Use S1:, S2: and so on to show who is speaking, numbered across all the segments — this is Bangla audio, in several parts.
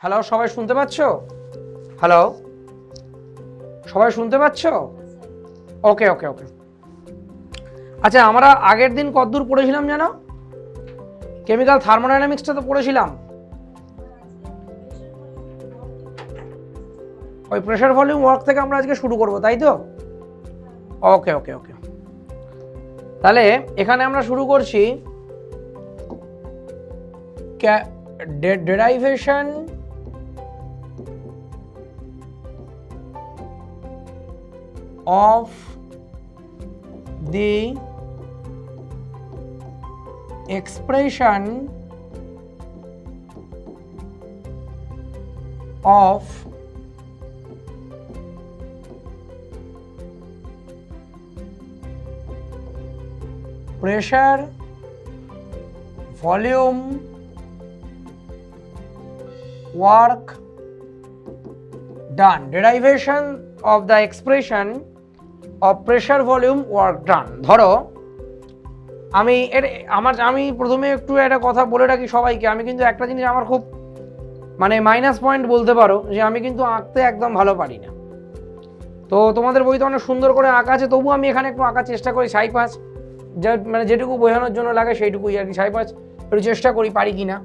S1: হ্যালো, সবাই শুনতে পাচ্ছ? হ্যালো, সবাই শুনতে পাচ্ছ? ওকে ওকে ওকে। আচ্ছা, আমরা আগের দিন কতদূর পড়েছিলাম জানো? কেমিক্যাল থার্মোডাইনামিক্সটা তো পড়েছিলাম। ওই প্রেসার ভলিউম ওয়ার্ক থেকে আমরা আজকে শুরু করব, তাই তো? ওকে ওকে ওকে। তাহলে এখানে আমরা শুরু করছি derivation of the expression of pressure, volume, work done. Derivation of the expression of pressure, volume, work done. ধরো আমি প্রথমে একটু একটা কথা বলে রাখি সবাইকে, আমি কিন্তু একটা জিনিস আমার খুব মাইনাস পয়েন্ট বলতে পারো, যে আমি কিন্তু আঁকতে একদম ভালো পারি না। তো তোমাদের বইতে অনেক সুন্দর করে আঁকা আছে, তবু আমি এখানে একটু আঁকার চেষ্টা করি, সাইপাস যা যেটুকু বোঝানোর জন্য লাগে সেইটুকুই আর কি, সাইপাস একটু চেষ্টা করি পারি কিনা।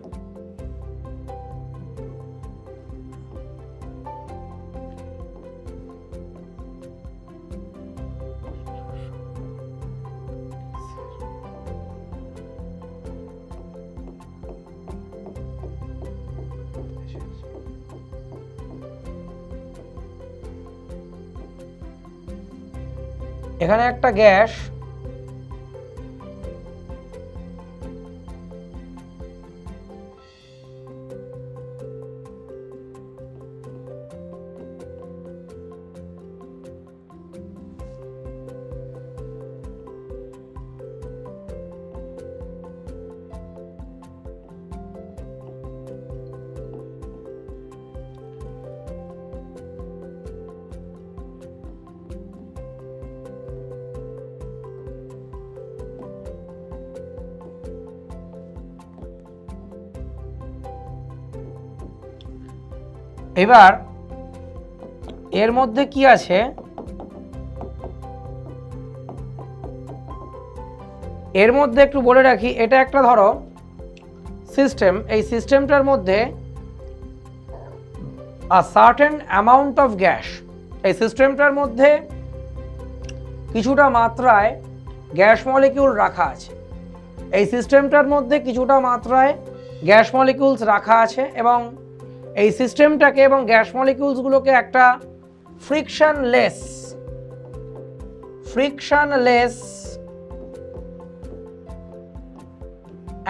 S1: এখানে একটা গ্যাস এবার এর মধ্যে কি আছে, এর মধ্যে একটু বলে রাখি, এটা একটা ধরো সিস্টেম, এই সিস্টেমটার মধ্যে a certain amount of gas, এই সিস্টেমটার মধ্যে কিছুটা মাত্রায় গ্যাস মলিকিউল রাখা আছে, এই সিস্টেমটার মধ্যে কিছুটা মাত্রায় গ্যাস মলিকিউলস রাখা আছে, এবং এই সিস্টেমটাকে এবং গ্যাস মলিকিউলসগুলোকে একটা ফ্রিকশনলেস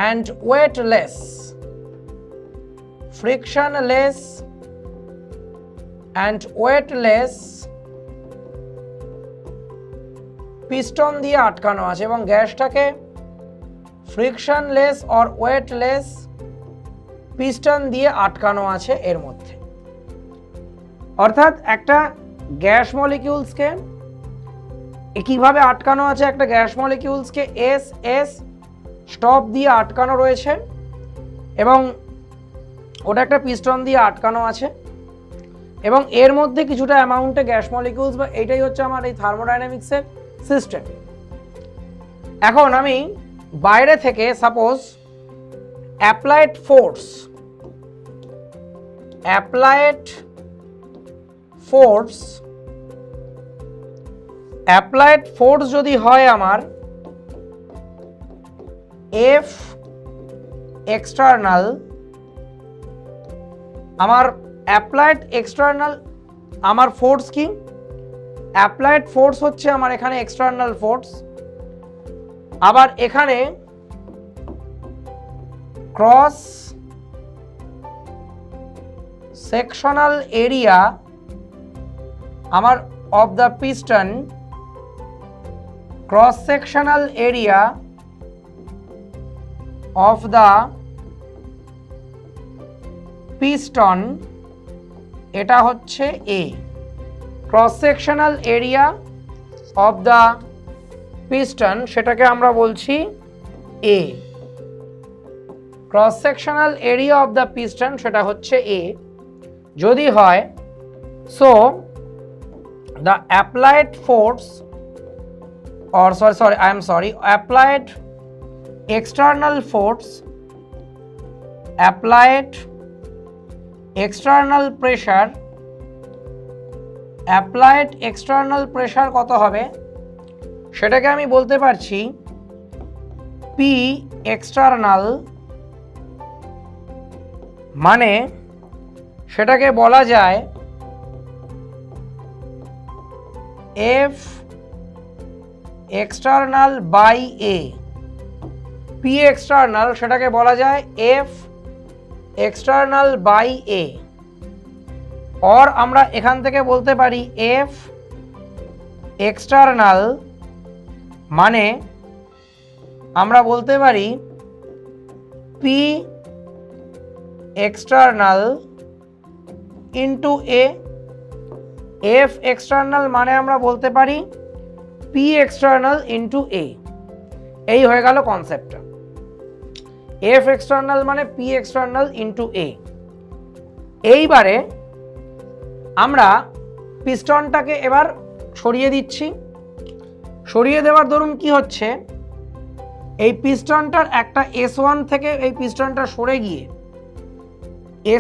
S1: and weightless পিস্টন দিয়ে আটকানো আছে, এবং গ্যাসটাকে ফ্রিকশনলেস অর ওয়েটলেস পিস্টন দিয়ে আটকানো আছে এর মধ্যে। অর্থাৎ একটা গ্যাস মলিকিউলসকে কিভাবে আটকানো আছে, একটা গ্যাস মলিকিউলসকে এস স্টপ দিয়ে আটকানো রয়েছে, এবং ওটা একটা পিস্টন দিয়ে আটকানো আছে, এবং এর মধ্যে কিছুটা অ্যামাউন্টে গ্যাস মলিকিউলস, বা এইটাই হচ্ছে আমার এই থার্মোডাইনামিক্সের সিস্টেম। এখন আমি বাইরে থেকে সাপোজ অ্যাপ্লাইড ফোর্স যদি হয় আমার এফ এক্সটার্নাল, আমার অ্যাপ্লাইড এক্সটার্নাল, আমার ফোর্স কি, অ্যাপ্লাইড ফোর্স হচ্ছে আমার এখানে এক্সটার্নাল ফোর্স, আবার এখানে ক্রস সেকশনাল এরিয়া আমার of the piston, cross sectional area of the piston, এটা হচ্ছে A, cross sectional area of the piston সেটাকে আমরা বলছি A, cross sectional area of the piston সেটা হচ্ছে এ। যদি হয়, so the applied force or applied external force, applied external pressure, applied external pressure কত হবে সেটাকে আমি বলতে পারছি P external, মানে সেটাকে বলা যায় F external by A, P external সেটাকে বলা যায় F external by A, or আমরা এখান থেকে বলতে পারি F external মানে আমরা বলতে পারি P external into A, F external মানে আমরা বলতে পারি P external into A। এই হয়ে গেল কনসেপ্টটা। F external মানে P external into A। এইবারে আমরা পিস্টনটাকে এবার সরিয়ে দিচ্ছি। সরিয়ে দেওয়ার দরুন কি হচ্ছে, এই পিস্টনটার একটা S1 থেকে এই পিস্টনটা সরে গিয়ে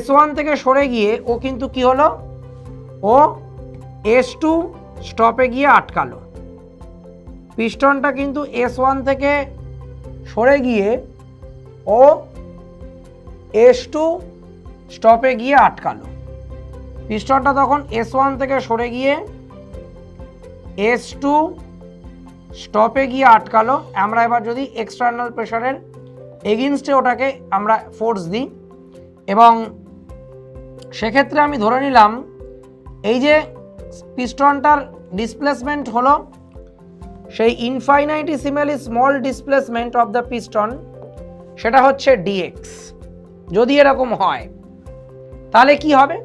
S1: S1 থেকে সরে গিয়ে ও কিন্তু কি হলো, ও S2 স্টপে গিয়ে আটকালো। পিস্টনটা কিন্তু S1 থেকে সরে গিয়ে ও S2 স্টপে গিয়ে আটকালো। পিস্টনটা তখন S1 থেকে সরে গিয়ে S2 স্টপে গিয়ে আটকালো। আমরা এবার যদি এক্সটার্নাল প্রেশারের এগেইনস্টে ওটাকে আমরা ফোর্স দিই, এবং সেক্ষেত্রে আমি ধরে নিলাম এই যে পিস্টনটার ডিসপ্লেসমেন্ট হলো সেই infinitesimally small displacement of the piston, সেটা হচ্ছে dx। যদি এরকম হয় তাহলে কি হবে,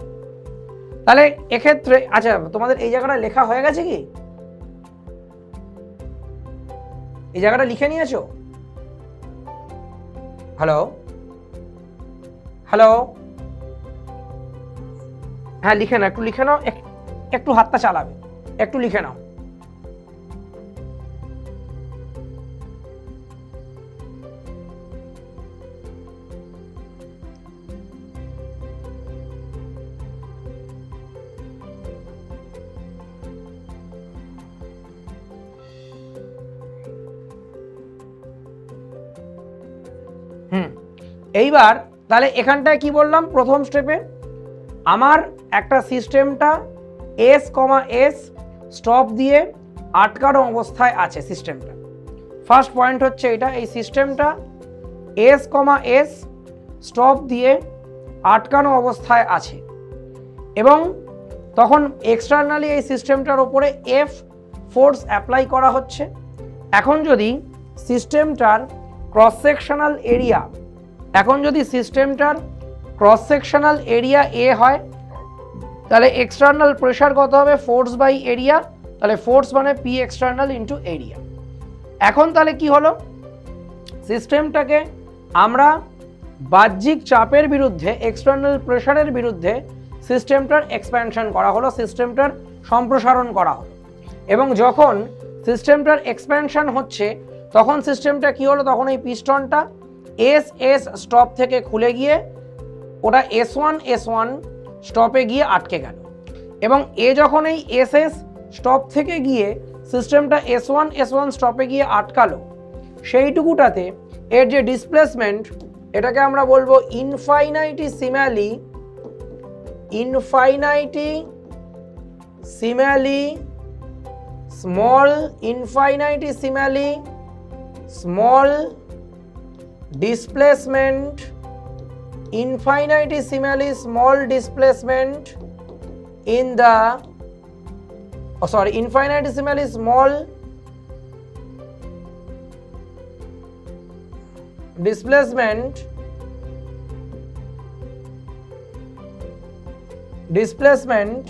S1: তাহলে এক্ষেত্রে আচ্ছা তোমাদের এই জায়গাটা লেখা হয়ে গেছে কি, এই জায়গাটা লিখে নিয়েছো? হ্যালো হ্যালো, হ্যাঁ লিখে নাও, একটু লিখে নাও, একটু হাতটা চালাবে, একটু লিখে নাও। এইবার তাহলে এখানটায় কি বললাম, প্রথম স্টেপে আমার একটা সিস্টেমটা S, S স্টপ দিয়ে আটকানো অবস্থায় আছে সিস্টেমটা। ফার্স্ট পয়েন্ট হচ্ছে এটা, এই সিস্টেমটা S, S স্টপ দিয়ে আটকানো অবস্থায় আছে, এবং তখন এক্সটার্নালি এই সিস্টেমটার ওপরে F ফোর্স অ্যাপ্লাই করা হচ্ছে। এখন যদি সিস্টেমটার ক্রস সেকশনাল এরিয়া, এখন যদি সিস্টেমটার ক্রস সেকশনাল এরিয়া A হয়, তাহলে এক্সটার্নাল প্রেশার কত হবে, ফোর্স বাই এরিয়া, তাহলে ফোর্স মানে P এক্সটার্নাল ইন্টু এরিয়া। এখন তাহলে কি হলো, সিস্টেমটাকে আমরা বাহ্যিক চাপের বিরুদ্ধে, এক্সটার্নাল প্রেশারের বিরুদ্ধে সিস্টেমটার এক্সপ্যানশন করা হলো, সিস্টেমটার সম্প্রসারণ করা হলো, এবং যখন সিস্টেমটার এক্সপ্যানশন হচ্ছে তখন সিস্টেমটা কি হলো, তখন এই পিস্টনটা S স্টপ থেকে খুলে গিয়ে ওটা S1 স্টপে গিয়ে আটকে গেল, এবং যখন এই SS স্টপ থেকে গিয়ে সিস্টেমটা S1 স্টপে গিয়ে আটকালো, সেইটুকুটাতে এর যে ডিসপ্লেসমেন্ট, এটাকে আমরা বলবো ইনফাইনাইটিসিমালি small displacement, infinitesimally small displacement in the infinitesimally small displacement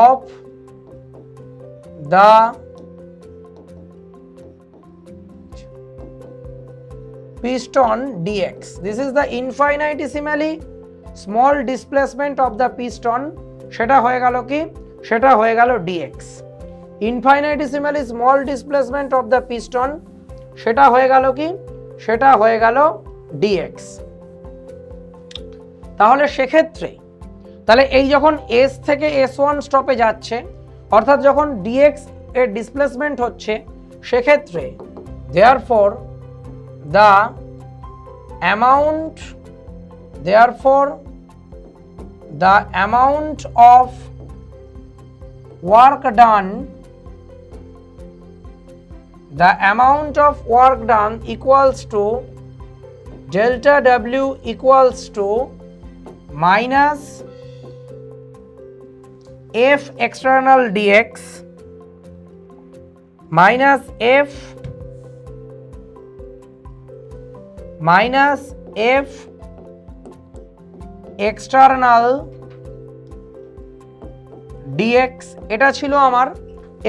S1: of the piston dx. This is the infinitesimally small displacement of the piston, সেটা হয়ে গেল কি, সেটা হয়ে গেল dx। Infinitesimally small displacement of the piston, সেটা হয়ে গেল কি, সেটা হয়ে গেল dx। তাহলে সেক্ষেত্রে তাহলে এই যখন s থেকে s1 স্টপে যাচ্ছে, অর্থাৎ যখন dx এর ডিসপ্লেসমেন্ট হচ্ছে, সেক্ষেত্রে therefore the amount of work done equals to delta w equals to minus f external dx minus f external dx, এটা ছিল আমার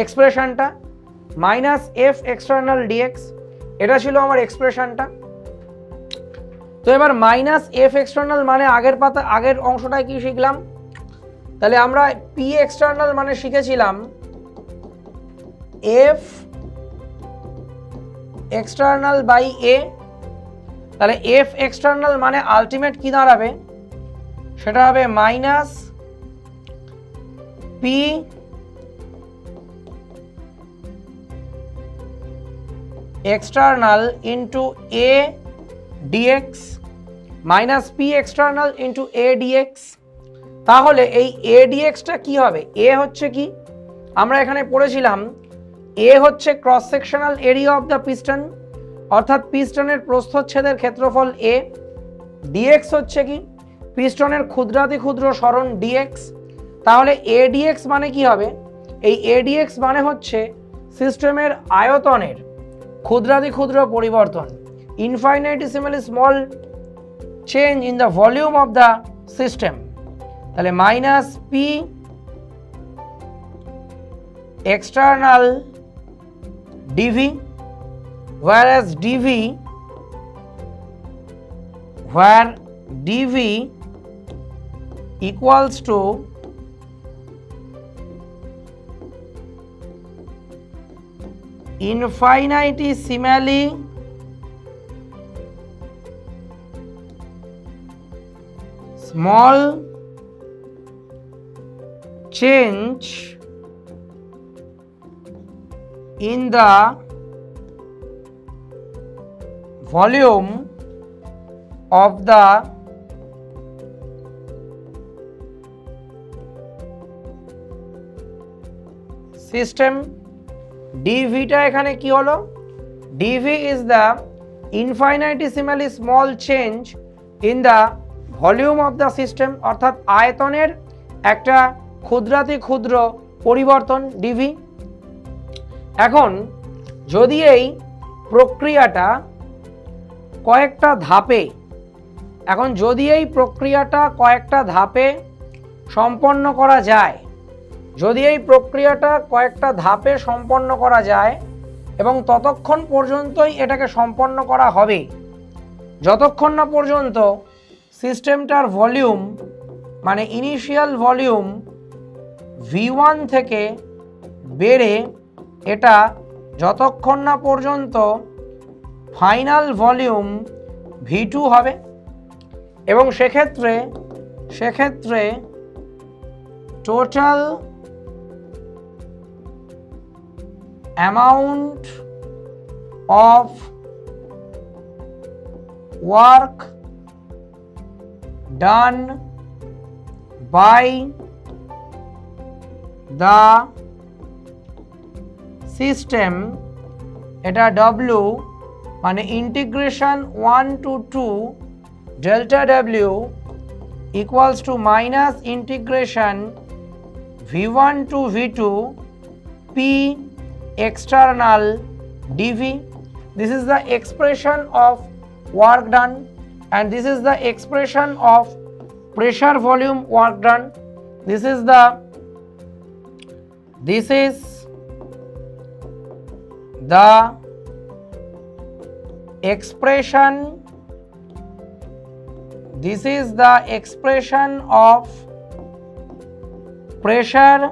S1: এক্সপ্রেশনটা, মাইনাস এফ এক্সটার্নাল ডিএক্স, এটা ছিল আমার এক্সপ্রেশনটা। তো এবার মাইনাস এফ এক্সটার্নাল মানে আগের অংশটায় কি শিখলাম, তাহলে আমরা পি এক্সটার্নাল মানে শিখেছিলাম এফ এক্সটার্নাল বাই এ। তাহলে এফ এক্সটার্নাল মানে আলটিমেট কি দাঁড়াবে, সেটা হবে minus P external into A d x minus P external into A d x. তাহলে এই এ ডিএক্সটা কি হবে, এ হচ্ছে কি, আমরা এখানে পড়েছিলাম এ হচ্ছে cross sectional area of the piston, অর্থাৎ পিস্টনের প্রস্থচ্ছেদের ক্ষেত্রফল এ। ডিএক্স হচ্ছে কি, পিস্টনের ক্ষুদ্রাতি ক্ষুদ্র সরণ ডিএক্স। তাহলে এ ডিএক্স মানে কি হবে, এই এ ডিএক্স মানে হচ্ছে সিস্টেমের আয়তনের ক্ষুদ্রাতি ক্ষুদ্র পরিবর্তন, infinitesimally small change in the volume of the system. তাহলে minus P external d v, whereas dv equals to infinitesimally small change in the volume of the system। dv টা এখানে কি হলো, dv is the infinitesimally small change in the volume of the system, অর্থাৎ আয়তনের একটা ক্ষুদ্রাতি ক্ষুদ্র পরিবর্তন dv। এখন যদি এই প্রক্রিয়াটা কয়েকটা ধাপে সম্পন্ন করা যায়, এবং ততক্ষণ পর্যন্তই এটাকে সম্পন্ন করা হবে যতক্ষণ না পর্যন্ত সিস্টেমটার ভলিউম মানে ইনিশিয়াল ভলিউম V1 থেকে বেড়ে এটা যতক্ষণ না পর্যন্ত ফাইনাল ভলিউম V2 হবে। এবং সেক্ষেত্রে total amount of work done by the system, এটা W মানে integration 1 to 2 delta W equals to minus integration V1 to V2 P external dV. This is the expression of work done and this is the expression of pressure volume work done. This is the expression This is the expression of pressure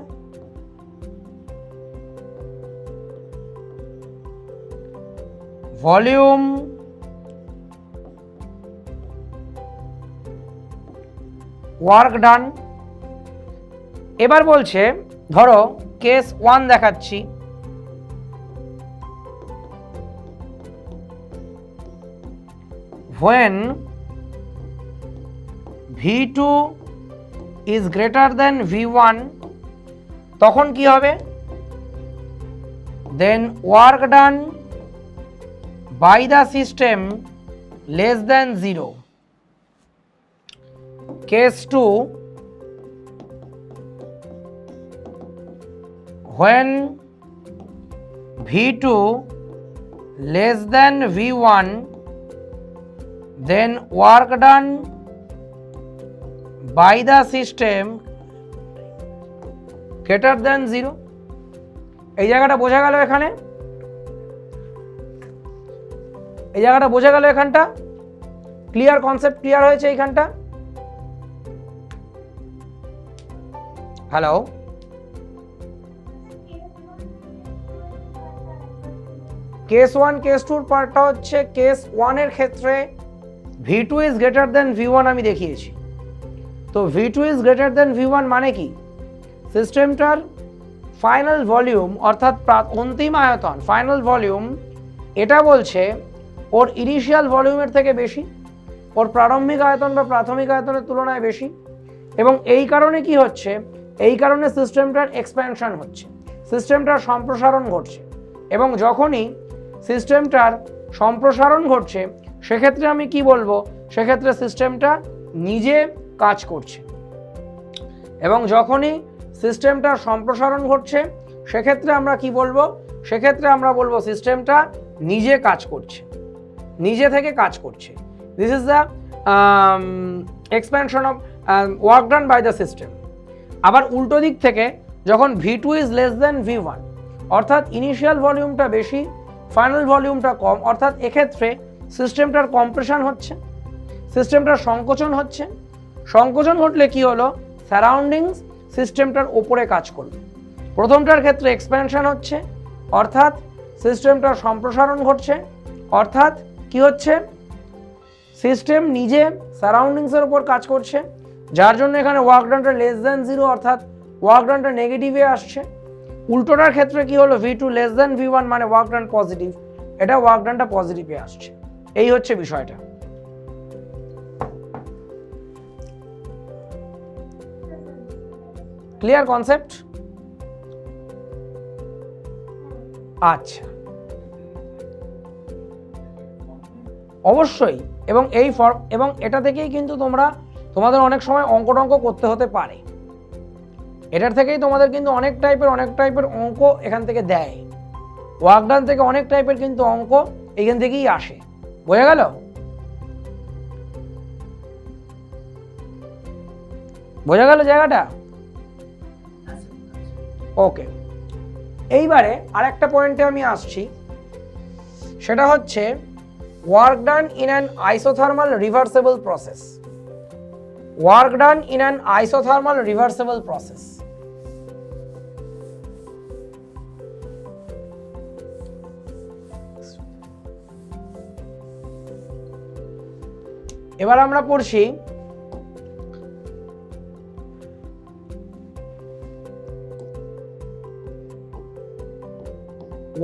S1: volume work done। এবার বলছে ধরো কেস 1 দেখাচ্ছি, when V2 is greater than V1 তখন কি হবে? then work done by the system less than 0। case 2, when V2 less than V1 then work done by the system greater than 0। এই জায়গাটা বোঝা গেল, এখানে এই জায়গাটা বোঝা গেল, এখানটা ক্লিয়ার, কনসেপ্ট ক্লিয়ার হয়েছে এইখানটা? হ্যালো, কেস 1 কেস 2 পার্টটা হচ্ছে কেস 1 এর ক্ষেত্রে V2 is greater than V1 আমি দেখিয়েছি। তো V2 is greater than V1 মানে কি? সিস্টেমটার ফাইনাল ভলিউম অর্থাৎ অন্তিম আয়তন, ফাইনাল ভলিউম, এটা বলছে ওর ইনিশিয়াল ভলিউমের থেকে বেশি, ওর প্রারম্ভিক আয়তন বা প্রাথমিক আয়তনের তুলনায় বেশি। এবং এই কারণে কি হচ্ছে? এই কারণে সিস্টেমটার এক্সপ্যানশন হচ্ছে, সিস্টেমটার সম্প্রসারণ ঘটছে। এবং যখনই সিস্টেমটার সম্প্রসারণ ঘটছে সেক্ষেত্রে আমি কি বলবো? সেক্ষেত্রে সিস্টেমটা নিজে কাজ করছে। এবং যখনই সিস্টেমটার সম্প্রসারণ ঘটছে সেক্ষেত্রে আমরা কি বলবো? সেক্ষেত্রে আমরা বলবো সিস্টেমটা নিজে কাজ করছে, নিজে থেকে কাজ করছে। This is the expansion of work done by the system. আবার উল্টো দিক থেকে যখন V2 is less then V1 অর্থাৎ ইনিশিয়াল ভলিউমটা বেশি, ফাইনাল ভলিউমটা কম, অর্থাৎ এক্ষেত্রে সিস্টেমটার কম্প্রেশন হচ্ছে, সিস্টেমটার সংকোচন হচ্ছে। সংকোচন ঘটলে কি হলো? সারাউন্ডিংস সিস্টেমটার ওপরে কাজ করবে। প্রথমটার ক্ষেত্রে এক্সপ্যানশন হচ্ছে অর্থাৎ সিস্টেমটার সম্প্রসারণ ঘটছে, অর্থাৎ কি হচ্ছে? সিস্টেম নিজে সারাউন্ডিংসের উপর কাজ করছে, যার জন্য এখানে ওয়ার্ক ডানটা লেস দ্যান 0 অর্থাৎ ওয়ার্ক ডানটা নেগেটিভে আসছে। উল্টোটার ক্ষেত্রে কি হলো? V2 লেস দ্যান V1 মানে ওয়ার্ক ডান পজিটিভ, এটা ওয়ার্ক ডানটা পজিটিভে আসছে। এই হচ্ছে বিষয়টা। Clear concept? আচ্ছা, অবশ্যই। এবং এই ফর্ম এবং এটা থেকেই কিন্তু তোমাদের অনেক সময় অঙ্ক করতে হতে পারে। এটার থেকেই তোমাদের কিন্তু অনেক টাইপের অঙ্ক এখান থেকে দেয়। ওয়ার্ক ডান থেকে অনেক টাইপের কিন্তু অঙ্ক এখান থেকেই আসে। বোঝা গেল? বোঝা গেল জায়গাটা? ওকে, এইবারে আরেকটা পয়েন্টে আমি আসছি, সেটা হচ্ছে work done in an isothermal reversible process. Work done in an isothermal reversible process. এবার আমরা পড়ছি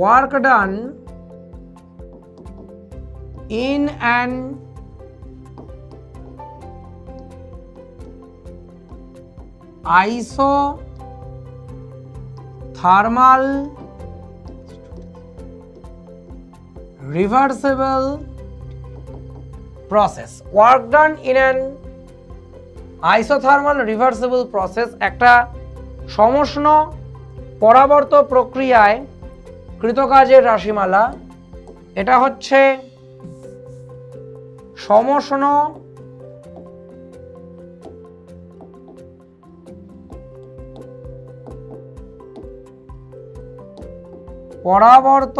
S1: work done in an isothermal reversible process। work done in an isothermal reversible process একটা সমষ্ণ পরাবর্ত প্রক্রিয়ায় কৃতকাজের রাশিমালা। এটা হচ্ছে সমষ্ণ পরাবর্ত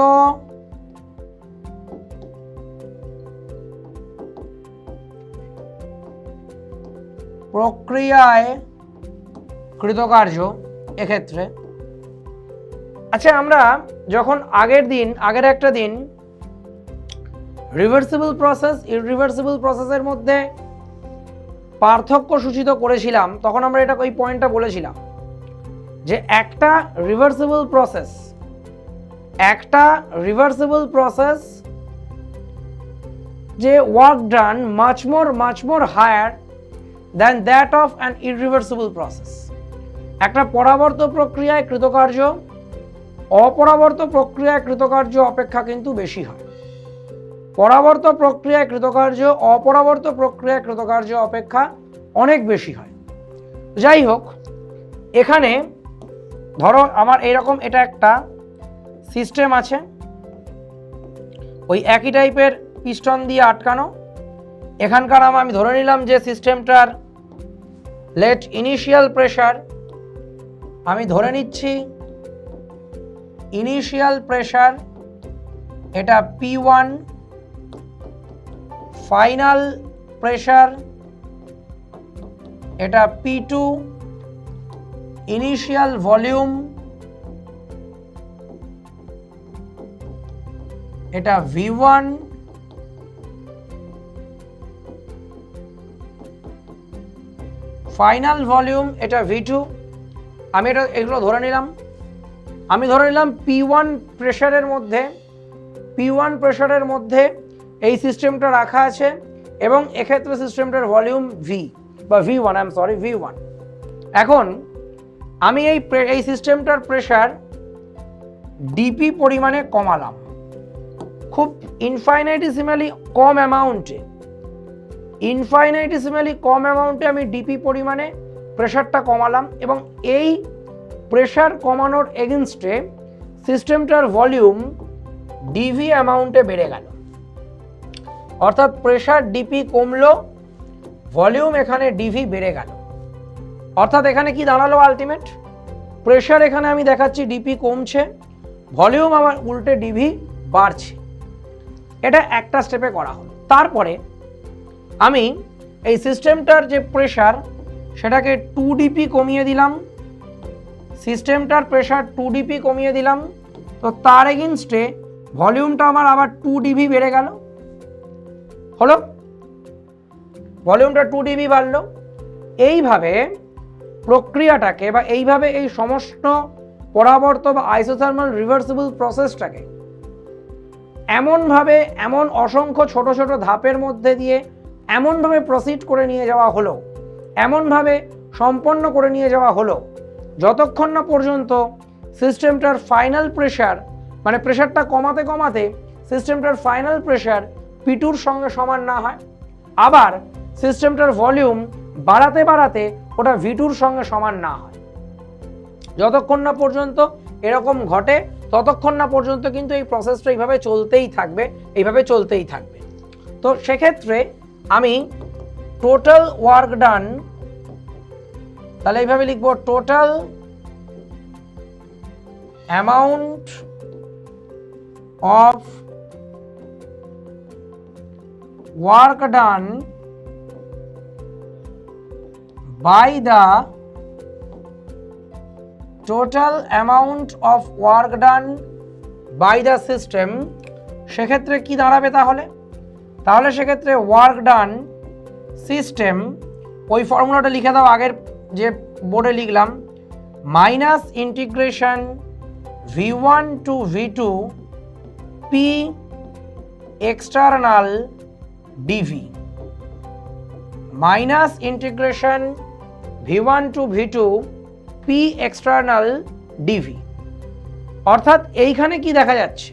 S1: প্রক্রিয়ায় কৃতকার্য এক্ষেত্রে। আচ্ছা, আমরা যখন আগের একটা দিন রিভার্সিবল প্রসেস ইররিভার্সিবল প্রসেসের মধ্যে পার্থক্য সূচিত করেছিলাম, তখন আমরা ওই পয়েন্টটা বলেছিলাম যে একটা রিভার্সিবল প্রসেস যে work done much more higher than that of an irreversible process. একটা পরাবর্ত প্রক্রিয়ায় কৃতকার্য অপরাবর্ত প্রক্রিয়ায় কৃতকার্য অপেক্ষা কিন্তু বেশি হয়। পরাবর্ত প্রক্রিয়ায় কৃতকার্য অপরাবর্ত প্রক্রিয়ায় কৃতকার্য অপেক্ষা অনেক বেশি হয়। যাই হোক, এখানে ধরো আমার এইরকম এটা একটা সিস্টেম আছে, ওই একই টাইপের পিস্টন দিয়ে আটকানো। এখানকার আমি ধরে নিলাম যে সিস্টেমটার লেট ইনিশিয়াল প্রেসার, আমি ধরে নিচ্ছি ইনিশিয়াল প্রেসার এটা P1, ফাইনাল প্রেসার এটা P2, ইনিশিয়াল ভলিউম এটা V1, ফাইনাল ভলিউম এটা V2। আমি এগুলো ধরে নিলাম। আমি ধরে নিলাম P1 প্রেসারের মধ্যে এই সিস্টেমটা রাখা আছে এবং এক্ষেত্রে সিস্টেমটার ভলিউম V1। এখন আমি এই সিস্টেমটার প্রেসার ডিপি পরিমাণে কমালাম, খুব ইনফাইনাইটিসিমালি কম অ্যামাউন্টে আমি ডিপি পরিমাণে প্রেসারটা কমালাম এবং এই প্রেসার কমানোর এগেনস্টে সিস্টেমটার ভলিউম ডিভি অ্যামাউন্টে বেড়ে গেল। অর্থাৎ প্রেসার ডিপি কমলো, ভলিউম এখানে ডিভি বেড়ে গেল। অর্থাৎ এখানে কি দাঁড়ালো আলটিমেট? প্রেসার এখানে আমি দেখাচ্ছি ডিপি কমছে, ভলিউম আমার উল্টে ডিভি বাড়ছে। এটা একটা স্টেপে করা হলো। তারপরে আমি এই সিস্টেমটার যে প্রেসার সেটাকে 2dp কমিয়ে দিলাম, সিস্টেমটার প্রেসার 2dp কমিয়ে দিলাম। তো তার এগেনস্টে ভলিউমটা আমার আবার 2dv বেড়ে গেল, হলো ভলিউমটা 2dv বাড়লো। এইভাবে প্রক্রিয়াটাকে বা এইভাবে এই সমস্ত পরাবর্ত বা আইসোথার্মাল রিভার্সিবল প্রসেসটাকে এমন অসংখ্য ছোট ছোট ধাপের মধ্যে দিয়ে এমনভাবে প্রসিড করে নিয়ে যাওয়া হলো, এমনভাবে সম্পন্ন করে নিয়ে যাওয়া হলো যতক্ষণ না পর্যন্ত সিস্টেমটার ফাইনাল প্রেসার, মানে প্রেসারটা কমাতে কমাতে সিস্টেমটার ফাইনাল প্রেসার P2-র সঙ্গে সমান না হয়, আবার সিস্টেমটার ভলিউম বাড়াতে বাড়াতে ওটা V2-র সঙ্গে সমান না হয়। যতক্ষণ না পর্যন্ত এরকম ঘটে ততক্ষণ না পর্যন্ত কিন্তু এই প্রসেসটা এইভাবে চলতেই থাকবে। তো সেক্ষেত্রে আমি টোটাল ওয়ার্ক ডান, তাহলে এইভাবে লিখবো total amount of work done by the total amount of work done by the system। সেক্ষেত্রে কি দাঁড়াবে? তাহলে সেক্ষেত্রে ওয়ার্ক ডান সিস্টেম, ওই ফর্মুলাটা লিখে দাও আগের যে বোর্ডে লিখলাম, minus integration V1 to V2 P external dV, minus integration V1 to V2 P external dV। অর্থাৎ এইখানে কি দেখা যাচ্ছে?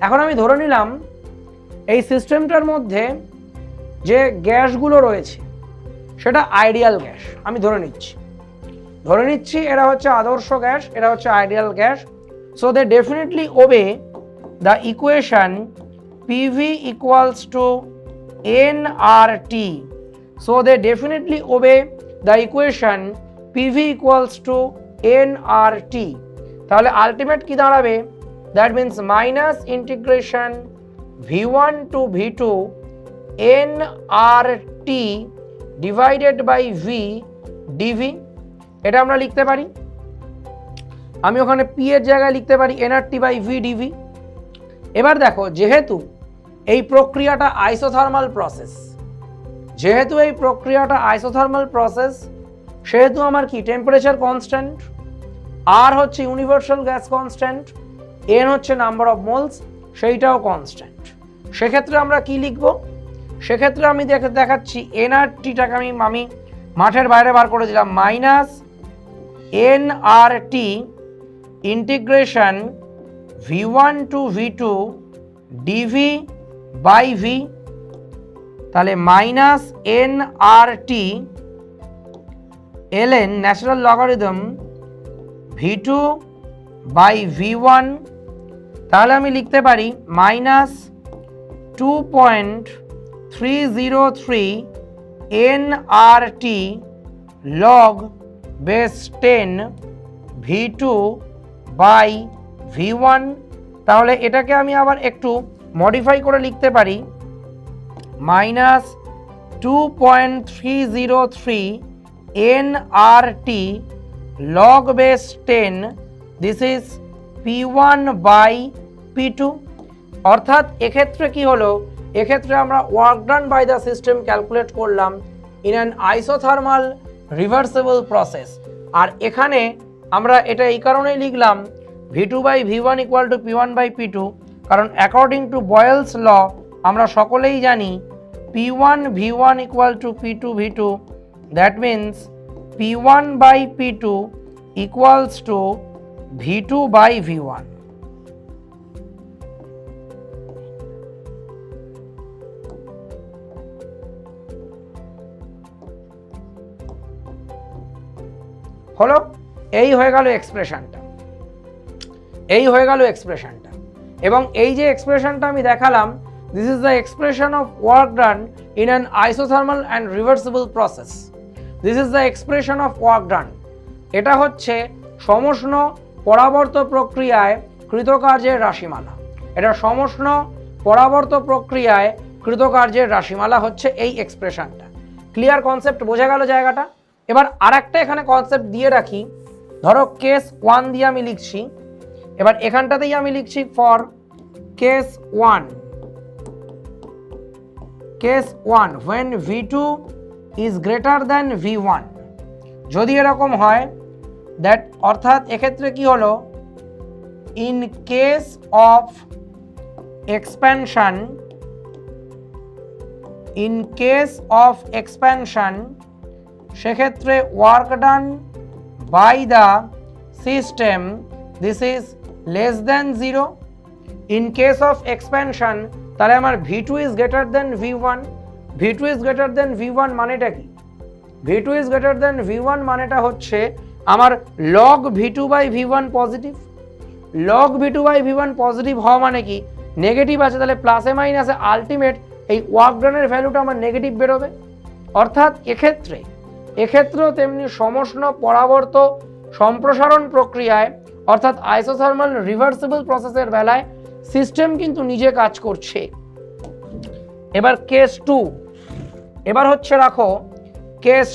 S1: এখন আমি ধরে নিলাম এই সিস্টেমটার মধ্যে যে গ্যাসগুলো রয়েছে সেটা আইডিয়াল গ্যাস। আমি ধরে নিচ্ছি এরা হচ্ছে আদর্শ গ্যাস, এরা হচ্ছে ideal gas. So they definitely obey the equation PV equals to nRT। So they definitely obey the equation PV equals to nRT। তাহলে আলটিমেট কি দাঁড়াবে? That means minus integration V1 to V2 nRT divided by V dV, এটা আমরা লিখতে পারি। আমি ওখানে পি এর জায়গায় লিখতে পারি এনআরটি বাই ভি ডিভি। এবার দেখো, যেহেতু এই প্রক্রিয়াটা আইসোথার্মাল প্রসেস, সেহেতু আমার কি টেম্পারেচার কনস্ট্যান্ট, আর হচ্ছে ইউনিভার্সাল গ্যাস কনস্ট্যান্ট, এন হচ্ছে নাম্বার অফ মোলস, সেইটাও কনস্ট্যান্ট। সেক্ষেত্রে আমরা কি লিখব? সেক্ষেত্রে আমি দেখাচ্ছি এনআরটিটাকে আমি মাঠের বাইরে বার করে দিলাম, minus n R T integration V1 to V2 d V by V, তাহলে minus n R T ln natural logarithm V2 by V1, তাহলে আমি লিখতে পারি minus 2.303 nRT log base 10 V2 by V1। তাহলে এটাকে আমি আবার একটু মডিফাই করে লিখতে পারি minus 2.303 nRT log base 10, this is P1 by P2। অর্থাৎ এক্ষেত্রে কি হলো, এক্ষেত্রে আমরা work done by the system calculate করলাম in an isothermal reversible process. আর এখানে আমরা এটা এই কারণেই লিখলাম V2 by V1 equal two P1 by P2, কারণ অ্যাকর্ডিং টু বয়েলস ল আমরা সকলেই জানি P1 V1 equal to P2 V2, that means P1 by P2 equals to V2 by V1। হলো, এই হয়ে গেল এক্সপ্রেশনটা, এবং এই যে এক্সপ্রেশনটা আমি দেখালাম, this is the expression of work done in an isothermal and reversible process. This is the expression of work ডান। এটা হচ্ছে সমষ্ণ পরাবর্ত প্রক্রিয়ায় কৃতকার্যের রাশিমালা। এটা সমষ্ণ পরাবর্ত প্রক্রিয়ায় কৃতকার্যের রাশিমালা হচ্ছে এই এক্সপ্রেশনটা। ক্লিয়ার কনসেপ্ট, বোঝা গেল জায়গাটা? এবার আরেকটা এখানে কনসেপ্ট দিয়ে রাখি, ধরো কেস 1 দিয়ে আমি লিখছি, এবার এখানটাতেই আমি লিখছি for case 1 when V2 is greater than V1, যদি এরকম হয় দ্যাট, অর্থাৎ এক্ষেত্রে কি হলো, ইন কেস অফ এক্সপ্যানশন, সেক্ষেত্রে work done by the system this is less than 0। In case of expansion তাহলে আমার V2 is greater than V1। V2 is greater than V1 মানেটা কি? V2 is greater than V1 মানেটা হচ্ছে আমার log V2 by V1 positive. log V2 by V1 positive হওয়া মানে কি, নেগেটিভ আছে, তাহলে প্লাসে মাইনাসে আলটিমেট এই ওয়ার্ক ডানের ভ্যালুটা আমার নেগেটিভ বেরোবে। অর্থাৎ এক্ষেত্রেও তেমনি সমষ্ণ পরাবর্ত সম্প্রসারণ প্রক্রিয়ায়, অর্থাৎ আইসোথার্মাল রিভার্সিবল প্রসেসের বেলায় সিস্টেম কিন্তু নিজে কাজ করছে। এবার কেস 2, এবার হচ্ছে রাখো case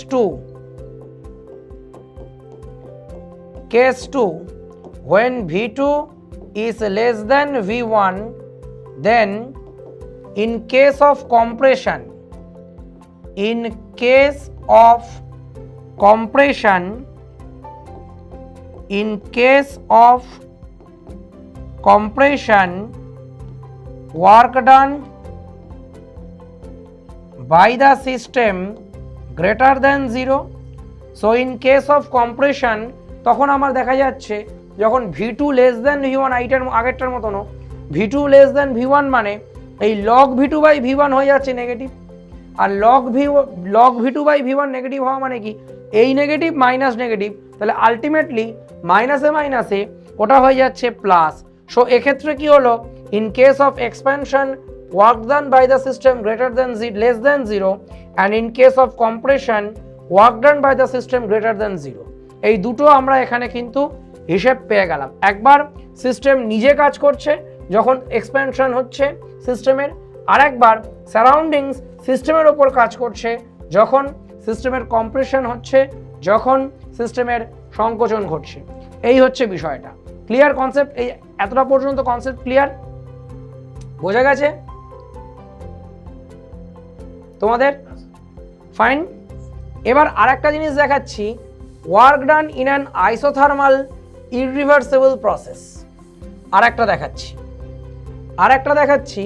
S1: 2 when V2 is less than V1, then in case of compression work done by the system greater than 0. So in case of compression তখন আমার দেখা যাচ্ছে যখন V2 less than V1, আগেরটার মতনও V2 less than V1 মানে এই log V2 বাই V1 হয়ে যাচ্ছে নেগেটিভ, আর log V2 by V1 negative হওয়া মানে কি, এই নেগেটিভ মাইনাস নেগেটিভ, তাহলে আলটিমেটলি মাইনাসে মাইনাসে ওটা হয়ে যাচ্ছে প্লাস। সো এক্ষেত্রে কি হলো, in case of expansion work done by the system less than 0, and in case of compression work done by the system greater than 0। এই দুটো আমরা এখানে কিন্তু হিসেব পেয়ে গেলাম। একবার সিস্টেম নিজে কাজ করছে যখন এক্সপ্যানশন হচ্ছে সিস্টেমের, আরেকবার সারাউন্ডিংস সিস্টেমের ওপর কাজ করছে যখন সিস্টেমের কম্প্রেশন হচ্ছে যখন সিস্টেমের সংকোচন ঘটছে। এই হচ্ছে বিষয়টা। Clear concept? এই এতটা পর্যন্ত কনসেপ্ট ক্লিয়ার? বোঝা গেছে তোমাদের? ফাইন। এবার আরেকটা জিনিস দেখাচ্ছি, work done in an isothermal irreversible process. আরেকটা দেখাচ্ছি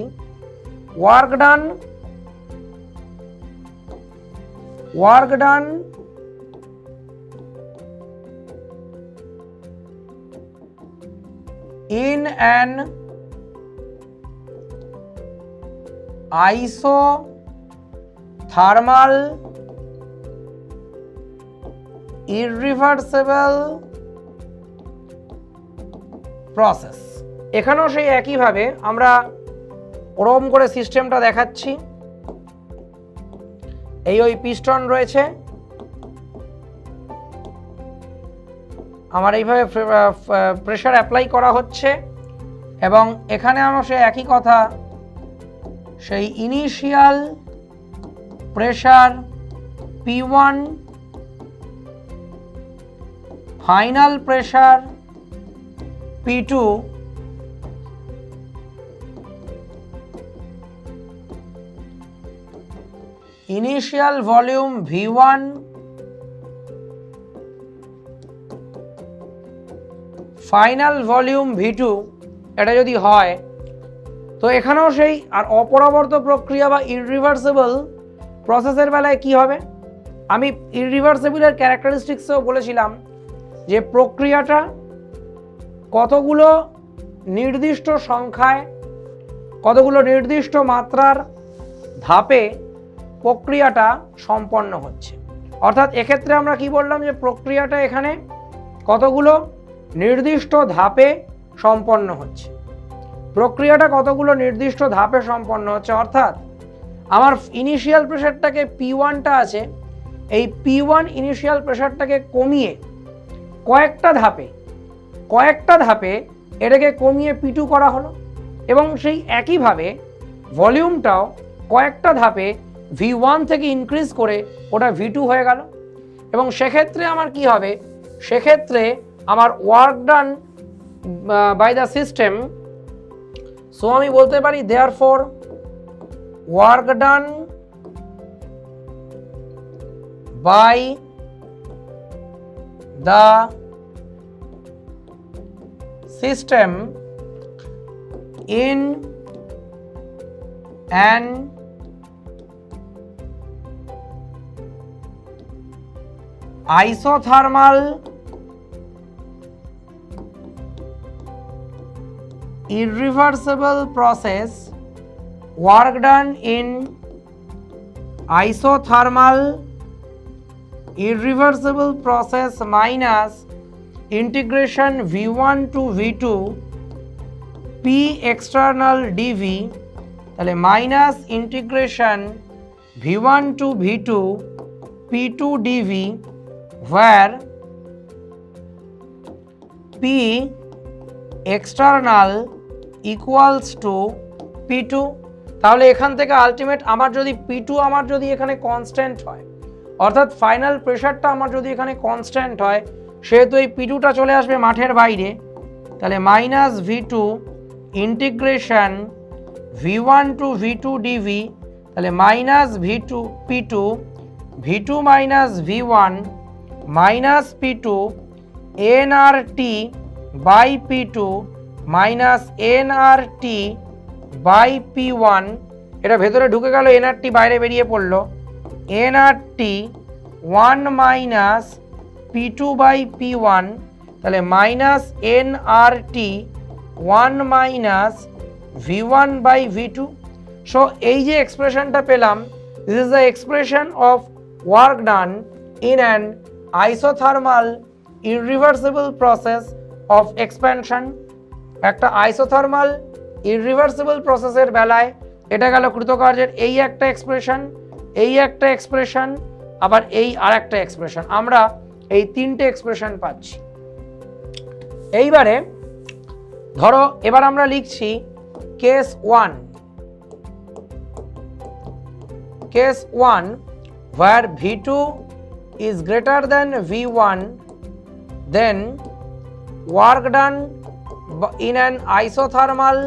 S1: work done in an isothermal irreversible process। এখানেও সেই একইভাবে আমরা ওরকম করে সিস্টেমটা দেখাচ্ছি। এই ওই পিস্টন রয়েছে, আমার এইভাবে প্রেসার অ্যাপ্লাই করা হচ্ছে এবং এখানে আমার সেই একই কথা, সেই initial pressure P1, final pressure P2, initial volume V1, final volume V2, এটা যদি হয় তো এখানেও সেই আর অপরাবর্ত প্রক্রিয়া বা ইররিভার্সিবল প্রসেসের বেলায় কি হবে? আমি ইররিভার্সিবলের ক্যারেক্টারিস্টিক্সেও বলেছিলাম যে প্রক্রিয়াটা কতগুলো নির্দিষ্ট সংখ্যায়, কতগুলো নির্দিষ্ট মাত্রার ধাপে প্রক্রিয়াটা সম্পন্ন হচ্ছে। অর্থাৎ এক্ষেত্রে আমরা কি বললাম যে প্রক্রিয়াটা এখানে কতগুলো নির্দিষ্ট ধাপে সম্পন্ন হচ্ছে। প্রক্রিয়াটা কতগুলো নির্দিষ্ট ধাপে সম্পন্ন হচ্ছে, অর্থাৎ আমার ইনিশিয়াল প্রেসারটাকে P1টা আছে, এই P1 ইনিশিয়াল প্রেসারটাকে কমিয়ে কয়েকটা ধাপে এটাকে কমিয়ে P2 করা হলো এবং সেই একইভাবে ভলিউমটাও কয়েকটা ধাপে V1 থেকে ইনক্রিজ করে ওটা V2 হয়ে গেল। এবং সেক্ষেত্রে আমার কি হবে? সেক্ষেত্রে আমার work done by the system, so আমি বলতে পারি therefore work done by the system in an isothermal irreversible process, work done in isothermal irreversible process minus integration V1 to V2 P external dV, তাহলে minus integration V1 to V2 P2 dV, where P external equals to P2। তাহলে এখান থেকে আলটিমেট আমার যদি P2 আমার যদি এখানে কনস্ট্যান্ট হয়, অর্থাৎ ফাইনাল প্রেসারটা আমার যদি এখানে কনস্ট্যান্ট হয়, সেহেতু এই P2টা চলে আসবে মাঠের বাইরে। তাহলে minus V2 integration V1 to V2 dV, তাহলে minus V2 P2 V2 minus V1 minus P2 nRT by P2 minus nRT by P1। এটা ভেতরে ঢুকে গেল, nRT বাইরে বেরিয়ে পড়লো, nRT 1 minus P2 by P1, তাহলে minus nRT 1 minus V1 by V2। So এই যে এক্সপ্রেশনটা পেলাম, this is the expression of work done in an isothermal irreversible process of expansion. একটা আইসোথার্মাল ইররিভার্সিবল প্রসেসের বেলায় এটা গেল কৃতকার্যের এই একটা এক্সপ্রেশন, এই একটা এক্সপ্রেশন, আবার এই আর একটা এক্সপ্রেশন। আমরা এই তিনটে এক্সপ্রেশন পাচ্ছি। এইবারে ধরো এবার আমরা লিখছি case 1। where V2 is greater than V1, then work done in an isothermal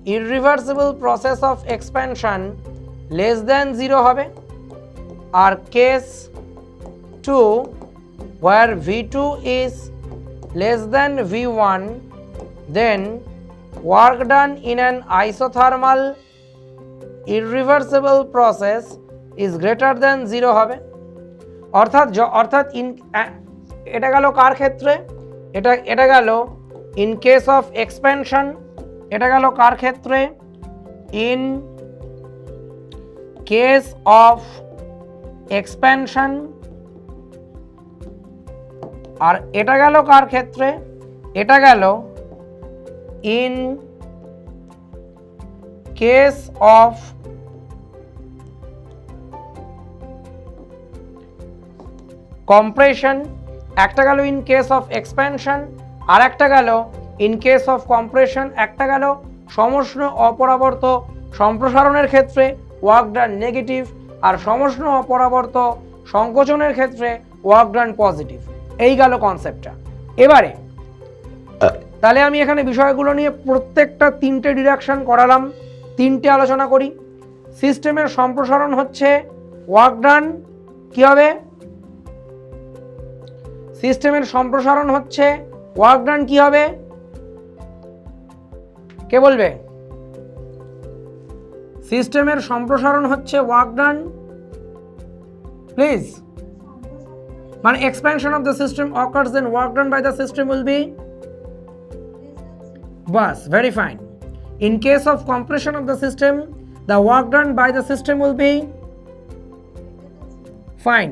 S1: irreversible process of expansion less than 0 হবে। আর case 2 where V2 is less than V1, then work done in an isothermal irreversible process is greater than 0 হবে। অর্থাৎ এটা গেল কার ক্ষেত্রে, এটা গেল ইন কেস অফ এক্সপ্যানশন, এটা গেল কার ক্ষেত্রে, ইন কেস অফ এক্সপ্যানশন। আর এটা গেল কার ক্ষেত্রে, এটা গেল ইন কেস অফ কম্প্রেশন। একটা গেল ইন কেস অফ এক্সপ্যানশন, আর একটা গেল ইন কেস অফ কম্প্রেশন। একটা গেল সমষ্ণ অপরাবর্ত সম্প্রসারণের ক্ষেত্রে ওয়ার্ক ডান নেগেটিভ, আর সমষ্ণ অপরাবর্ত সংকোচনের ক্ষেত্রে ওয়ার্ক ডান পজিটিভ। এই গেল কনসেপ্টটা। এবারে তাহলে আমি এখানে বিষয়গুলো নিয়ে প্রত্যেকটা 3টে ডিরেকশন করালাম, 3টে আলোচনা করি। সিস্টেমের সম্প্রসারণ হচ্ছে ওয়ার্ক ডান কি হবে, সিস্টেমের সম্প্রসারণ হচ্ছে ওয়ার্ক ডান কি হবে, কে বলবে? সিস্টেমের সম্প্রসারণ হচ্ছে ওয়ার্ক ডান, প্লিজ। মানে expansion of the system occurs, then work done by the system will be bus. Very fine. In case of compression of the system, the work done by the system will be fine.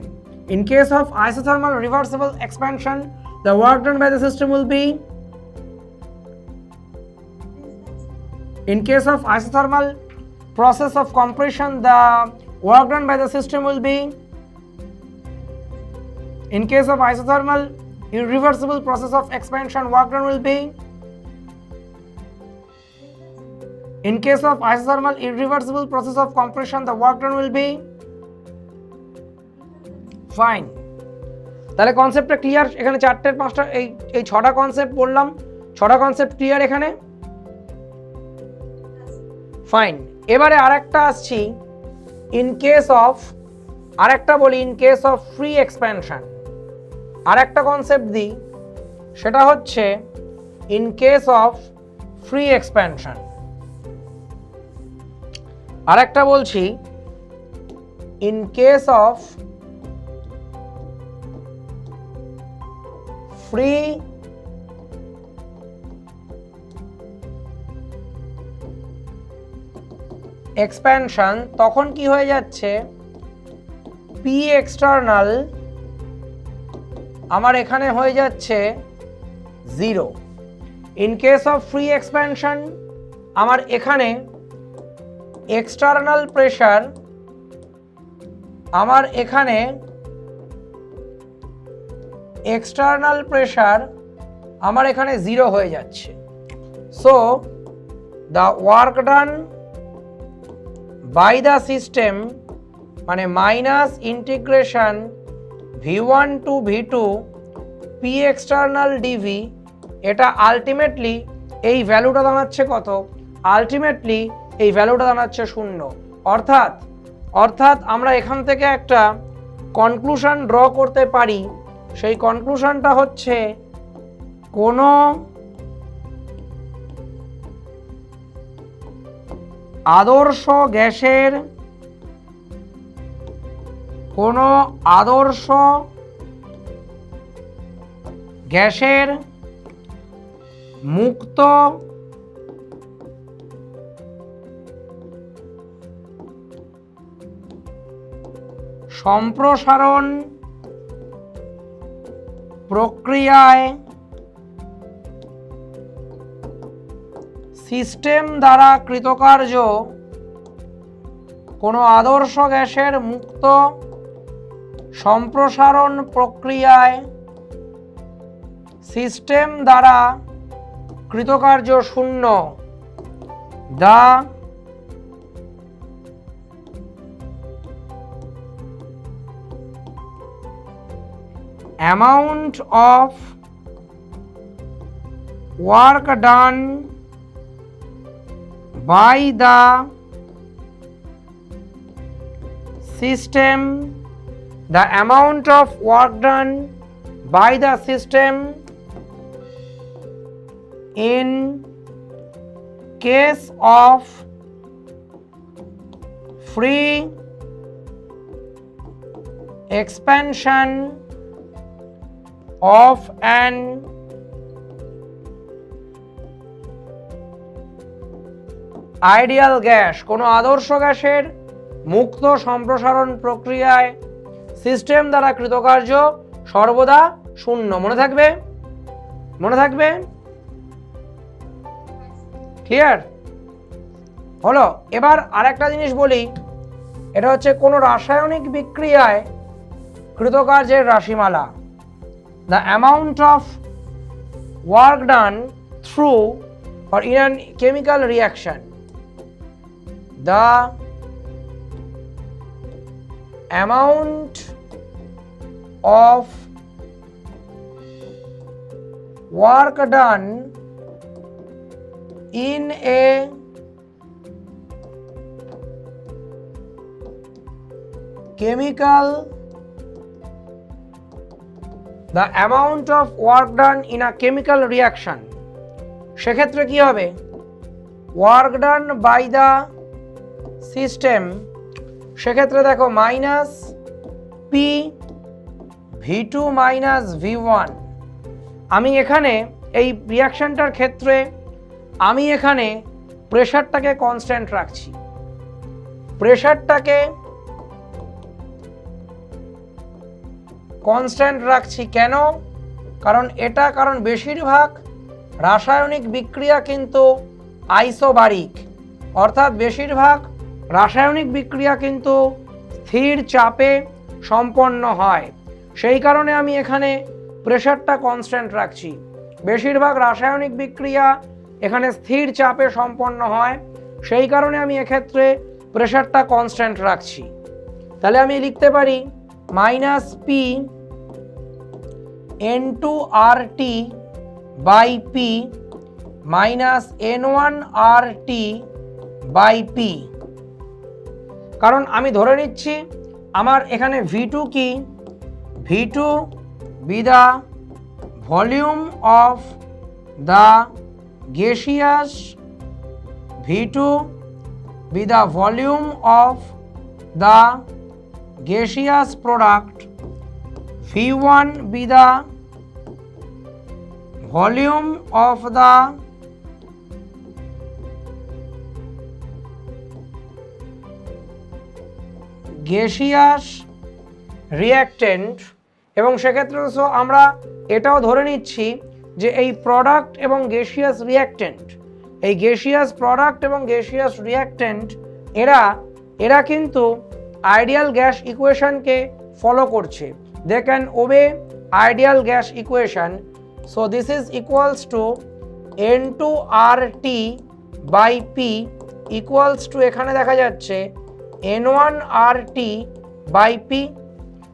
S1: In case of isothermal reversible expansion, the work done by the system will be, in case of isothermal process of compression, the work done by the system will be, in case of isothermal irreversible process of expansion, work done will be, in case of isothermal irreversible process of compression, the work done will be fine. তাহলে কনসেপ্টটা ক্লিয়ার? এখানে 4টে 5টা এই 6টা কনসেপ্ট বললাম, 6টা কনসেপ্ট ক্লিয়ার এখানে? ফাইন। এবারে আরেকটা আসছি, ইন কেস অফ, আরেকটা বলি in case of free expansion. আরেকটা কনসেপ্ট দিই, সেটা হচ্ছে in case of free expansion. আরেকটা বলছি in case of free expansion, তখন কি হয়ে যাচ্ছে, পি এক্সটার্নাল আমার এখানে হয়ে যাচ্ছে 0। In case of free expansion আমার এখানে এক্সটার্নাল প্রেশার, আমার এখানে এক্সটার্নাল প্রেশার আমার এখানে 0 হয়ে যাচ্ছে। So the work done by the system, মানে minus integration V1 to V2 P external d V, এটা আলটিমেটলি এই ভ্যালুটা দাঁড়াচ্ছে কত, আলটিমেটলি এই ভ্যালুটা দাঁড়াচ্ছে 0। অর্থাৎ আমরা এখান থেকে একটা কনক্লুশন ড্র করতে পারি। সেই কনক্লুশনটা হচ্ছে কোনো আদর্শ গ্যাসের, কোনো আদর্শ গ্যাসের মুক্ত সম্প্রসারণ প্রক্রিয়ায় সিস্টেম দ্বারা কৃতকার্য, কোনো আদর্শ গ্যাসের মুক্ত সম্প্রসারণ প্রক্রিয়ায় সিস্টেম দ্বারা কৃতকার্য 0। The amount of work done by the system, the amount of work done by the system in case of free expansion of an ideal gas, কোনো আদর্শ গ্যাসের মুক্ত সম্প্রসারণ প্রক্রিয়ায় সিস্টেম দ্বারা কৃতকার্য সর্বদা শূন্য। মনে থাকবে? মনে থাকবে? ক্লিয়ার হলো? এবার আরেকটা জিনিস বলি, এটা হচ্ছে কোনো রাসায়নিক বিক্রিয়ায় কৃতকার্যের রাশিমালা, the amount of work done through or in a chemical reaction, the amount of work done in a chemical, the amount of work done in a chemical reaction, সেক্ষেত্রে কি হবে? Work done by the system, সেক্ষেত্রে দেখো minus P V2 minus V1। আমি এখানে এই রিয়াকশনটার ক্ষেত্রে আমি এখানে প্রেশারটাকে কনস্ট্যান্ট রাখছি, প্রেশারটাকে কনস্ট্যান্ট রাখছি। কেন? কারণ বেশিরভাগ রাসায়নিক বিক্রিয়া কিন্তু আইসোবারিক, অর্থাৎ বেশিরভাগ রাসায়নিক বিক্রিয়া কিন্তু স্থির চাপে সম্পন্ন হয়। সেই কারণে আমি এখানে প্রেশারটা কনস্ট্যান্ট রাখছি। বেশিরভাগ রাসায়নিক বিক্রিয়া এখানে স্থির চাপে সম্পন্ন হয়, সেই কারণে আমি এক্ষেত্রে প্রেশারটা কনস্ট্যান্ট রাখছি। তাহলে আমি লিখতে পারি minus P N2RT by P minus N1RT by P. কারণ আমি ধরে নিচ্ছি আমার এখানে V2 কি? V2 be the volume of the gaseous, V2 be the volume of the gaseous product, V1 be the volume of the gaseous reactant, এবং সেক্ষেত্রে আমরা এটাও ধরে নিচ্ছি যে এই প্রোডাক্ট এবং গ্যাসিয়াস রিঅ্যাক্টেন্ট, এই গ্যাসিয়াস প্রোডাক্ট এবং গ্যাসিয়াস রিঅ্যাক্টেন্ট এরা কিন্তু আইডিয়াল গ্যাস ইকুয়েশনকে ফলো করছে। They can obey ideal gas equation. So this is equals to N2RT by P equals to, এখানে দেখা যাচ্ছে N1RT বাই পি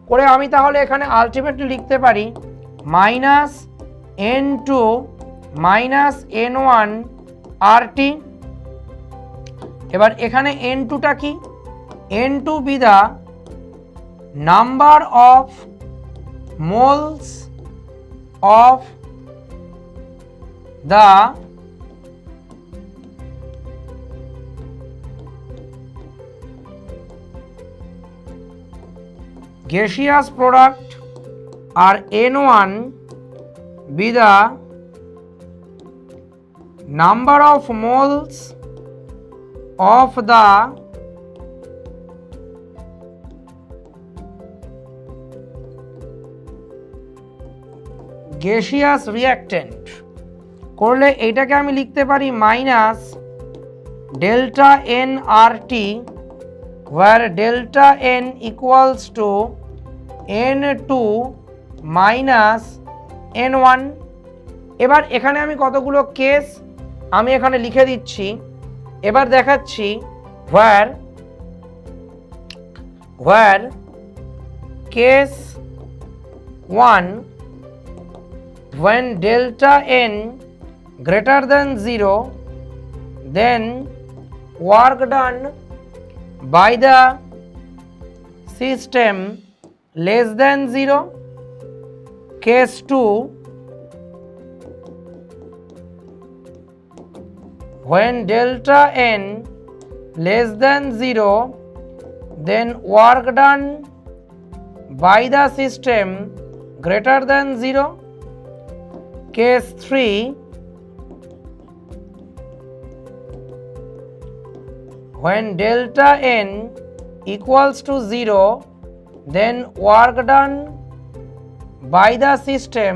S1: করে আমি তাহলে এখানে আলটিমেটলি লিখতে পারি মাইনাস N2 মাইনাস N1RT। এবার এখানে N2টা কি? N2 be the number of moles of the gaseous product, R N1 be the number of moles of the gaseous reactant। করলে এইটাকে আমি লিখতে পারি minus delta NRT, where delta N equals to N2 minus N1। এবার এখানে আমি কতগুলো কেস আমি এখানে লিখে দিচ্ছি, এবার দেখাচ্ছি where case 1 when delta n greater than 0, then work done by the system less than 0. Case 2, when delta n less than 0, then work done by the system greater than 0. Case 3, when delta n equals to 0, then work done by the system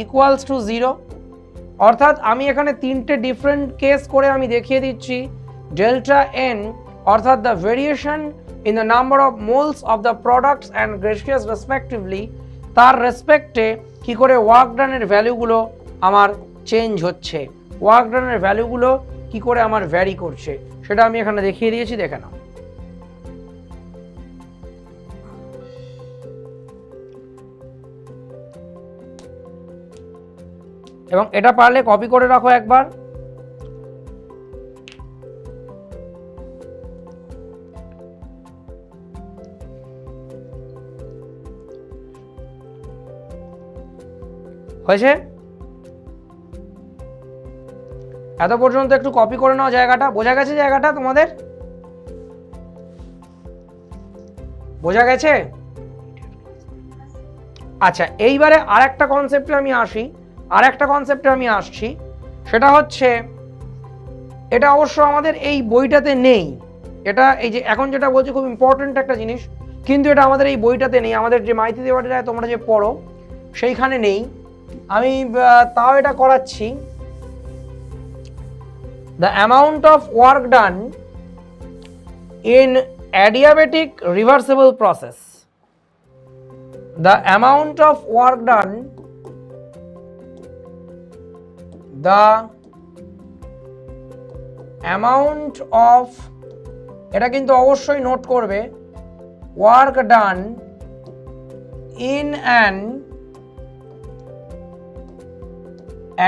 S1: equals to 0. অর্থাৎ আমি এখানে তিনটে ডিফারেন্ট কেস করে আমি দেখিয়ে দিচ্ছি ডেল্টা এন অর্থাৎ the variation in the number of moles of the products and ratios respectively, তার রেসপেক্টে কী করে ওয়ার্ক ডানের ভ্যালুগুলো আমার চেঞ্জ হচ্ছে, ওয়ার্ক ডানের ভ্যালুগুলো কী করে আমার ভ্যারি করছে, সেটা আমি এখানে দেখিয়ে দিয়েছি, দেখে নাও। এবং এটা পারলে কপি করে রাখো একবার। হয়েছে? এত পর্যন্ত একটু কপি করে নাও জায়গাটা। বোঝা গেছে জায়গাটা তোমাদের? বোঝা গেছে? আচ্ছা, এইবারে আরেকটা কনসেপ্টে আমি আসছি, সেটা হচ্ছে এটা অবশ্য আমাদের এই বইটাতে নেই, এটা এই যে এখন যেটা বলছি খুব ইম্পর্টেন্ট একটা জিনিস, কিন্তু এটা আমাদের এই বইটাতে নেই, আমাদের যে মাইতি দেওয়াটা তোমরা যে পড়ো সেইখানে নেই, আমি তাও এটা করাচ্ছি। The amount of work done in adiabatic reversible process. The amount of work done, the amount of, এটা কিন্তু অবশ্যই নোট করবে, work done in an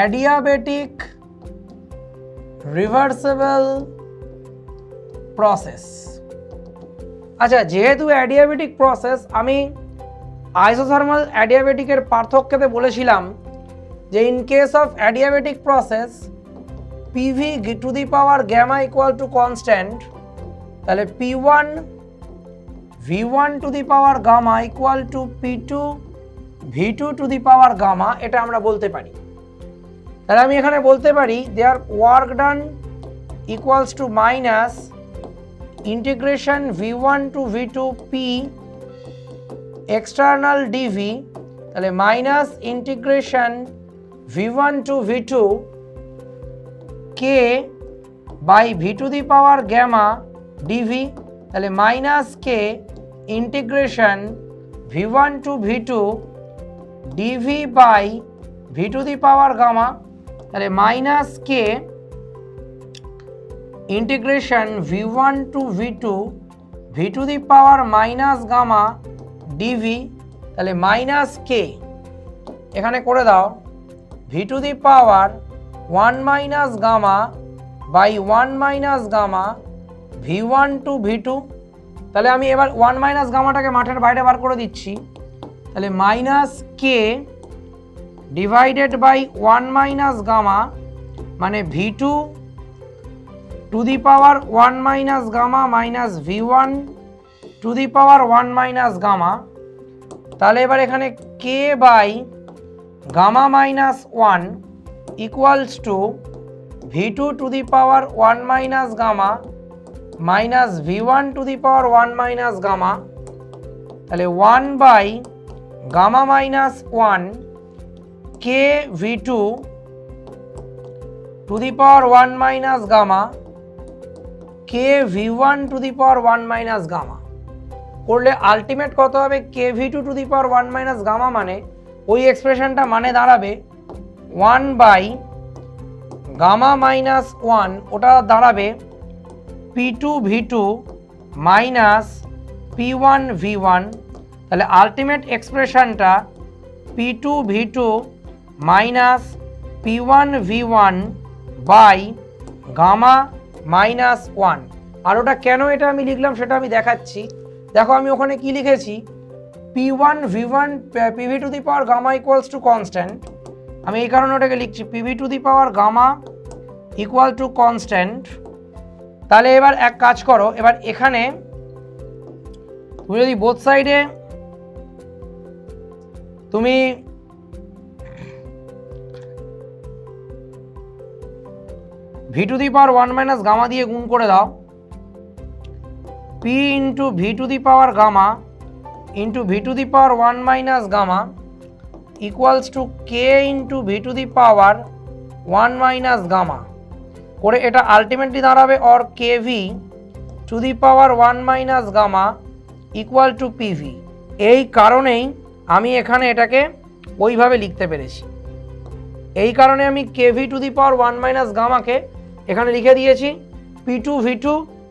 S1: adiabatic reversible process. আচ্ছা, যেহেতু অ্যাডিয়াবেটিক প্রসেস, আমি আইসোথার্মাল অ্যাডিয়াবেটিকের পার্থক্যতে বলেছিলাম যে in case of adiabatic process PV to the power gamma equal to constant, তাহলে P1 V1 to the power gamma equal to P2 V2 to the power gamma, এটা আমরা বলতে পারি। তাহলে আমি এখানে বলতে পারি there work done equals to minus integration V1 to V2 P external dV, তাহলে minus integration V1 to V2 K by V to the power gamma dV, তাহলে minus K integration V1 to V2 dV by V to the power gamma, তাহলে minus K integration V1 to V2 V to the power minus gamma dV, তাহলে মাইনাস K এখানে করে দাও V to the power 1 minus gamma by 1 minus gamma V1 to V2, তাহলে আমি এবার 1 মাইনাস গামাটাকে মাঠের বাইরে বার করে দিচ্ছি, তাহলে minus K divided by 1 minus gamma মানে V2 to the power 1 minus gamma minus V1 to the power 1 minus gamma, তাহলে এবার এখানে K by gamma minus 1 equals to V2 to the power 1 minus gamma minus V1 to the power 1 minus gamma, তাহলে 1 by gamma minus 1 K V2 to the power 1 minus gamma K V1 to the power 1 minus gamma করলে আলটিমেট কত হবে? K V2 to the power 1 minus gamma মানে ওই এক্সপ্রেশনটা মানে দাঁড়াবে 1 বাই গামা মাইনাস 1, ওটা দাঁড়াবে P2 V2 minus P1 V1, তাহলে আলটিমেট এক্সপ্রেশনটা P2 V2 minus P1 V1 by gamma minus 1। আর ওটা কেন এটা আমি লিখলাম সেটা আমি দেখাচ্ছি। দেখো আমি ওখানে কি লিখেছি, P1 V1 PV to the power gamma equals to constant. আমি এই কারণে ওটাকে লিখছি PV to the power gamma equal to constant. তাহলে এবার এক কাজ করো, এবার এখানে তুমি যদি বোথ সাইডে তুমি V to the power 1 minus gamma দিয়ে গুণ করে দাও, P into V to the power gamma into V to the power 1 minus gamma equals to K into V to the power 1 minus gamma করে এটা আলটিমেটলি দাঁড়াবে or K V to the power 1 minus gamma equal to PV. এই কারণেই আমি এখানে এটাকে ওইভাবে লিখতে পেরেছি। এই কারণে আমি K V to the power 1 minus গামাকে এখানে লিখে দিয়েছি P2 V2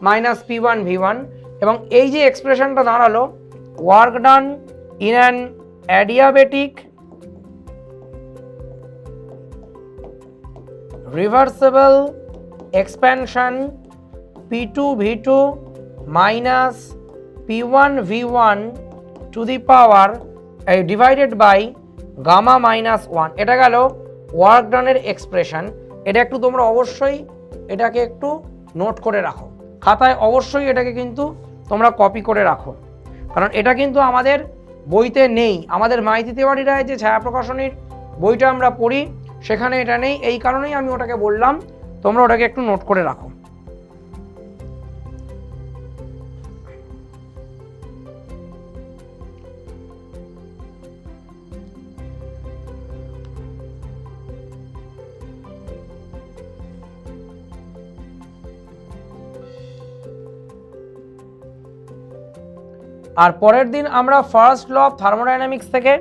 S1: minus P1 V1, এবং এই যে এক্সপ্রেশনটা দাঁড়ালো work done in an adiabatic reversible expansion P2 V2 minus P1 V1 to the power divided by gamma minus 1। এটা গেল ওয়ার্ক ডানের এক্সপ্রেশন। এটা একটু তোমরা অবশ্যই এটাকে একটু নোট করে রাখো খাতায়, অবশ্যই এটাকে কিন্তু তোমরা কপি করে রাখো, কারণ এটা কিন্তু আমাদের বইতে নেই। আমাদের মাইতি তিওয়ারি রায় যে ছায়া প্রকাশনীর বইটা আমরা পড়ি সেখানে এটা নেই। এই কারণেই আমি ওটাকে বললাম তোমরা ওটাকে একটু নোট করে রাখো। আর পরের দিন আমরা ফার্স্ট ল অফ থার্মোডাইনামিক্স থেকে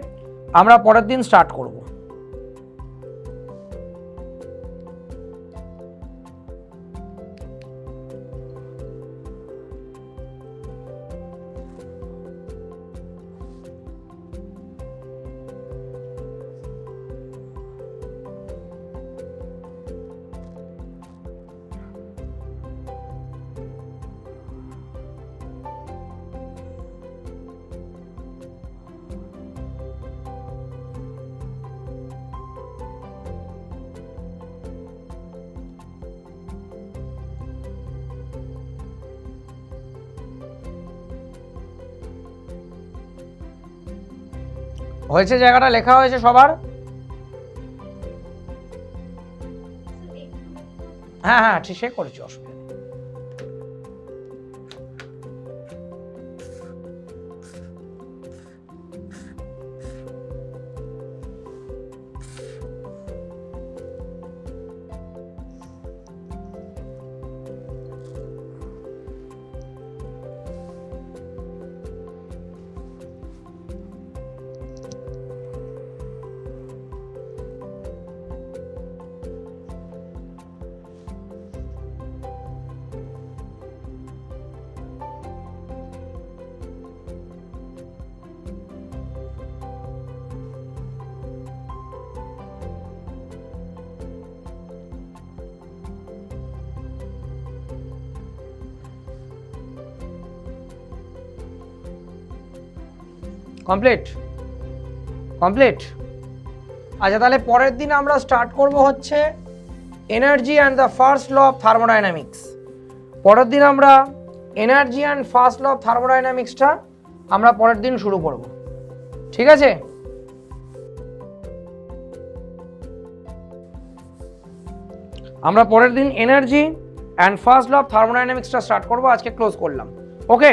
S1: আমরা পরের দিন স্টার্ট করব। হয়েছে, জায়গাটা লেখা হয়েছে সবার? হ্যাঁ হ্যাঁ ঠিক সে করেছি, অসুবিধা। Complete complete. আচ্ছা, তাহলে পরের দিন আমরা স্টার্ট করব হচ্ছে energy and the first law of thermodynamics. পরের দিন আমরা energy and first law of থার্মোডাইনামিক্সটা আমরা পরের দিন শুরু করব, ঠিক আছে? আমরা পরের দিন energy and first law of থার্মোডাইনামিক্সটা স্টার্ট করব। আজকে ক্লোজ করলাম, ওকে?